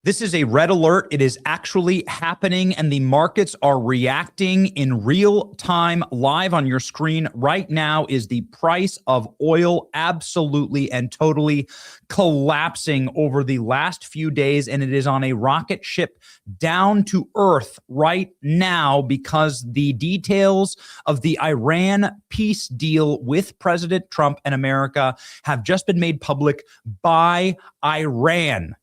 This is a red alert. It is actually happening, and the markets are reacting in real time. Live on your screen right now is the price of oil absolutely and totally collapsing over the last few days, and it is on a rocket ship down to earth right now because the details of the Iran peace deal with President Trump and America have just been made public by Iran.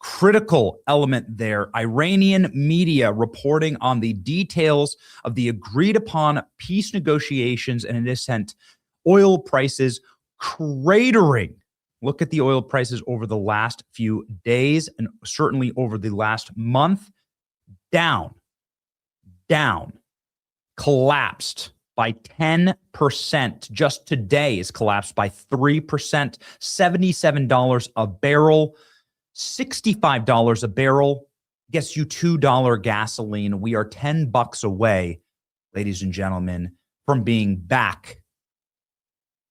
Critical element there. Iranian media reporting on the details of the agreed upon peace negotiations, and it has sent oil prices cratering. Look at the oil prices over the last few days and certainly over the last month. Down, collapsed by 10%. Just today is collapsed by 3%, $77 a barrel. $65 a barrel gets you $2 gasoline. We are $10 away, ladies and gentlemen, from being back.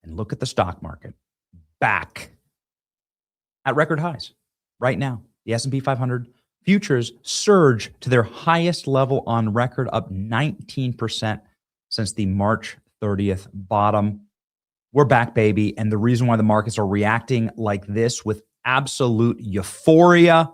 And look at the stock market, back at record highs right now. The S&P 500 futures surge to their highest level on record, up 19% since the March 30th bottom. We're back, baby. And the reason why the markets are reacting like this with absolute euphoria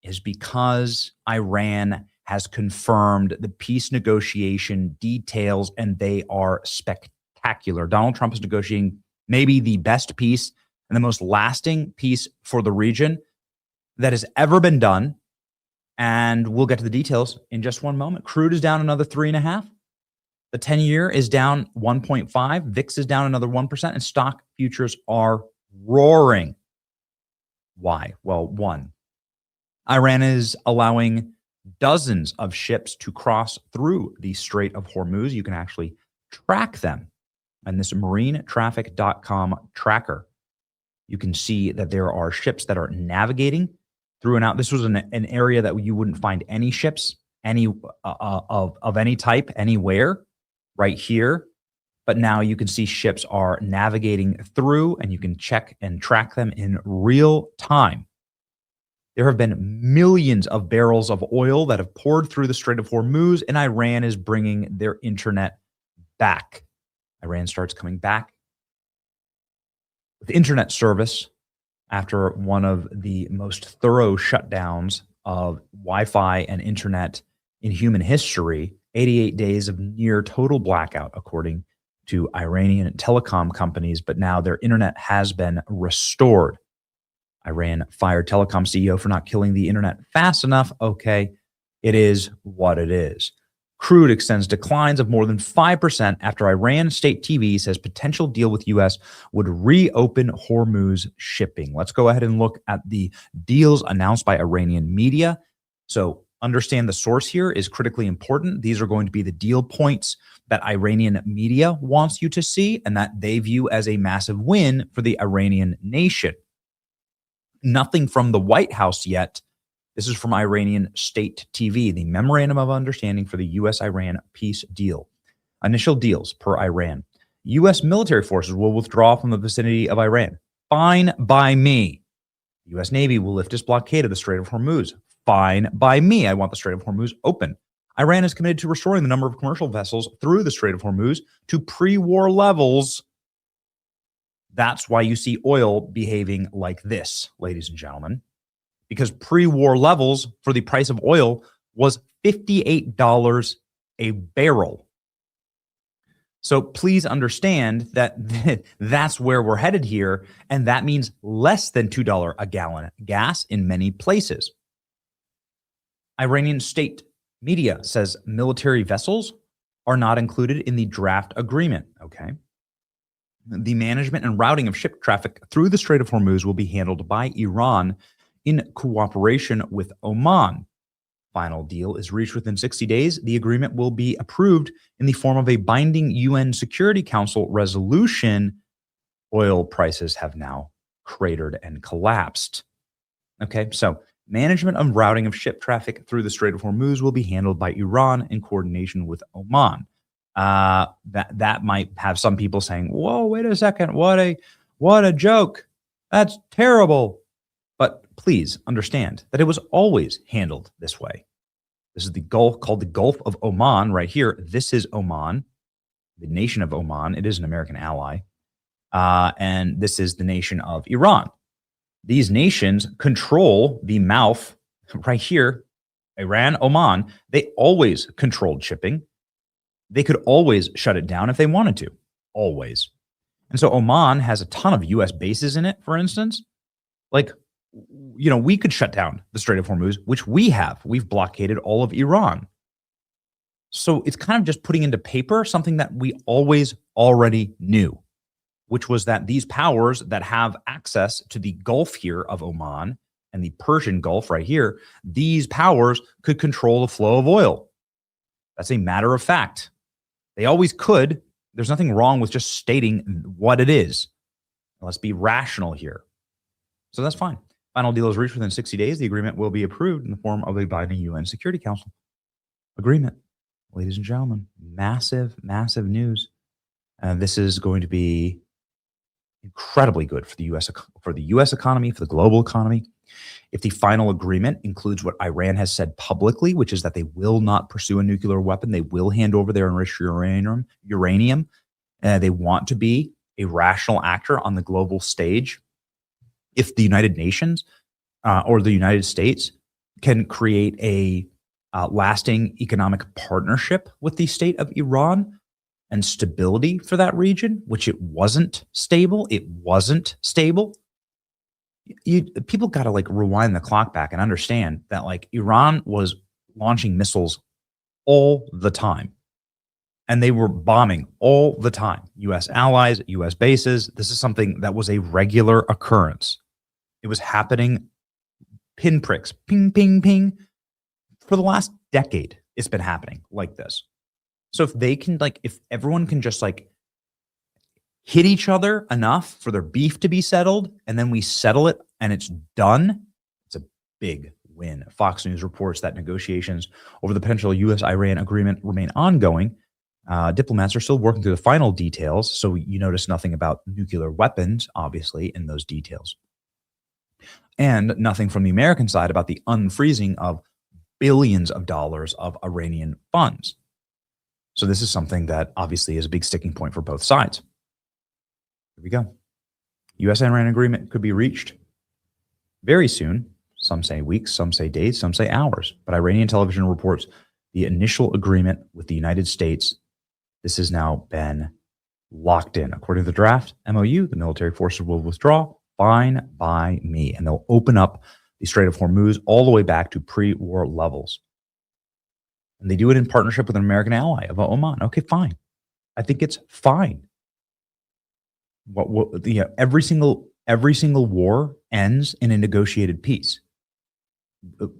is because Iran has confirmed the peace negotiation details, and they are spectacular. Donald Trump is negotiating maybe the best peace and the most lasting peace for the region that has ever been done. And we'll get to the details in just one moment. Crude is down another 3.5%. The 10-year is down 1.5%. VIX is down another 1%, and stock futures are roaring. Why? Well, one, Iran is allowing dozens of ships to cross through the Strait of Hormuz. You can actually track them. And this marinetraffic.com tracker, you can see that there are ships that are navigating through and out. This was an area that you wouldn't find any ships, any of any type, anywhere, right here. But now you can see ships are navigating through, and you can check and track them in real time. There have been millions of barrels of oil that have poured through the Strait of Hormuz, and Iran is bringing their internet back. Iran starts coming back with internet service after one of the most thorough shutdowns of Wi-Fi and internet in human history, 88 days of near total blackout, according to Iranian telecom companies, but now their internet has been restored. Iran fired telecom CEO for not killing the internet fast enough. Okay, it is what it is. Crude extends declines of more than 5% after Iran state TV says potential deal with U.S. would reopen Hormuz shipping. Let's go ahead and look at the deals announced by Iranian media. So understand the source here is critically important. These are going to be the deal points that Iranian media wants you to see and that they view as a massive win for the Iranian nation. Nothing from the White House yet. This is from Iranian state TV, the Memorandum of Understanding for the U.S.-Iran peace deal. Initial deals per Iran. U.S. military forces will withdraw from the vicinity of Iran. Fine by me. U.S. Navy will lift its blockade of the Strait of Hormuz. Fine by me. I want the Strait of Hormuz open. Iran is committed to restoring the number of commercial vessels through the Strait of Hormuz to pre-war levels. That's why you see oil behaving like this, ladies and gentlemen, because pre-war levels for the price of oil was $58 a barrel. So please understand that that's where we're headed here, and that means less than $2 a gallon gas in many places. Iranian state media says military vessels are not included in the draft agreement, okay? The management and routing of ship traffic through the Strait of Hormuz will be handled by Iran in cooperation with Oman. Final deal is reached within 60 days. The agreement will be approved in the form of a binding UN Security Council resolution. Oil prices have now cratered and collapsed. Okay, so management and routing of ship traffic through the Strait of Hormuz will be handled by Iran in coordination with Oman. That might have some people saying, "Whoa, wait a second! What a joke! That's terrible!" But please understand that it was always handled this way. This is the Gulf, called the Gulf of Oman right here. This is Oman, the nation of Oman. It is an American ally. And this is the nation of Iran. These nations control the mouth right here. Iran, Oman, they always controlled shipping. They could always shut it down if they wanted to, always. And so Oman has a ton of U.S. bases in it, for instance. Like, you know, we could shut down the Strait of Hormuz, which we have. We've blockaded all of Iran. So it's kind of just putting into paper something that we always already knew, which was that these powers that have access to the Gulf here of Oman and the Persian Gulf right here, these powers could control the flow of oil. That's a matter of fact. They always could. There's nothing wrong with just stating what it is. Let's be rational here. So that's fine. Final deal is reached within 60 days. The agreement will be approved in the form of a binding UN Security Council agreement. Ladies and gentlemen, massive, massive news. This is going to be incredibly good for the U.S. economy, for the global economy. If the final agreement includes what Iran has said publicly, which is that they will not pursue a nuclear weapon, they will hand over their enriched uranium. They want to be a rational actor on the global stage. If the United Nations or the United States can create a lasting economic partnership with the state of Iran and stability for that region, which it wasn't stable. People got to like rewind the clock back and understand that like Iran was launching missiles all the time. And they were bombing all the time. U.S. allies, U.S. bases. This is something that was a regular occurrence. It was happening pinpricks, ping, ping, ping. For the last decade, it's been happening like this. So if they can, like, if everyone can just like hit each other enough for their beef to be settled, and then we settle it and it's done, it's a big win. Fox News reports that negotiations over the potential U.S.-Iran agreement remain ongoing. Diplomats are still working through the final details, so you notice nothing about nuclear weapons, obviously, in those details. And nothing from the American side about the unfreezing of billions of dollars of Iranian funds. So this is something that obviously is a big sticking point for both sides. Here we go. U.S.-Iran agreement could be reached very soon. Some say weeks, some say days, some say hours. But Iranian television reports the initial agreement with the United States. This has now been locked in. According to the draft MOU, the military forces will withdraw. Fine by me. And they'll open up the Strait of Hormuz all the way back to pre-war levels. And they do it in partnership with an American ally of Oman. Okay, fine. I think it's fine. Every single war ends in a negotiated peace.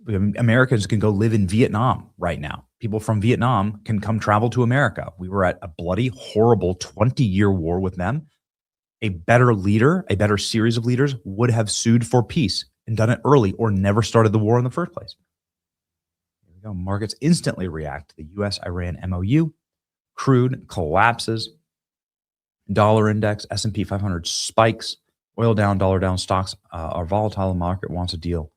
Americans can go live in Vietnam right now. People from Vietnam can come travel to America. We were at a bloody, horrible 20-year war with them. A better leader, a better series of leaders would have sued for peace and done it early or never started the war in the first place. Here we go. Markets instantly react to the U.S.-Iran MOU. Crude collapses. Dollar index, S&P 500 spikes. Oil down, dollar down. Stocks are volatile. The market wants a deal,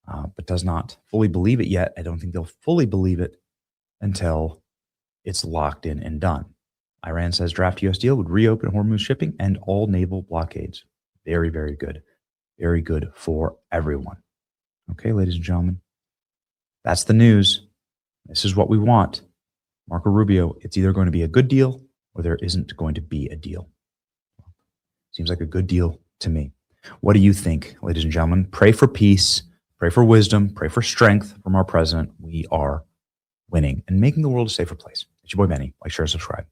but does not fully believe it yet. I don't think they'll fully believe it until it's locked in and done. Iran says draft U.S. deal would reopen Hormuz shipping and all naval blockades. Very, very good. Very good for everyone. Okay, ladies and gentlemen, that's the news. This is what we want. Marco Rubio, it's either going to be a good deal or there isn't going to be a deal. Seems like a good deal to me. What do you think, ladies and gentlemen? Pray for peace, pray for wisdom, pray for strength from our president. We are winning and making the world a safer place. It's your boy Benny. Like, share, subscribe.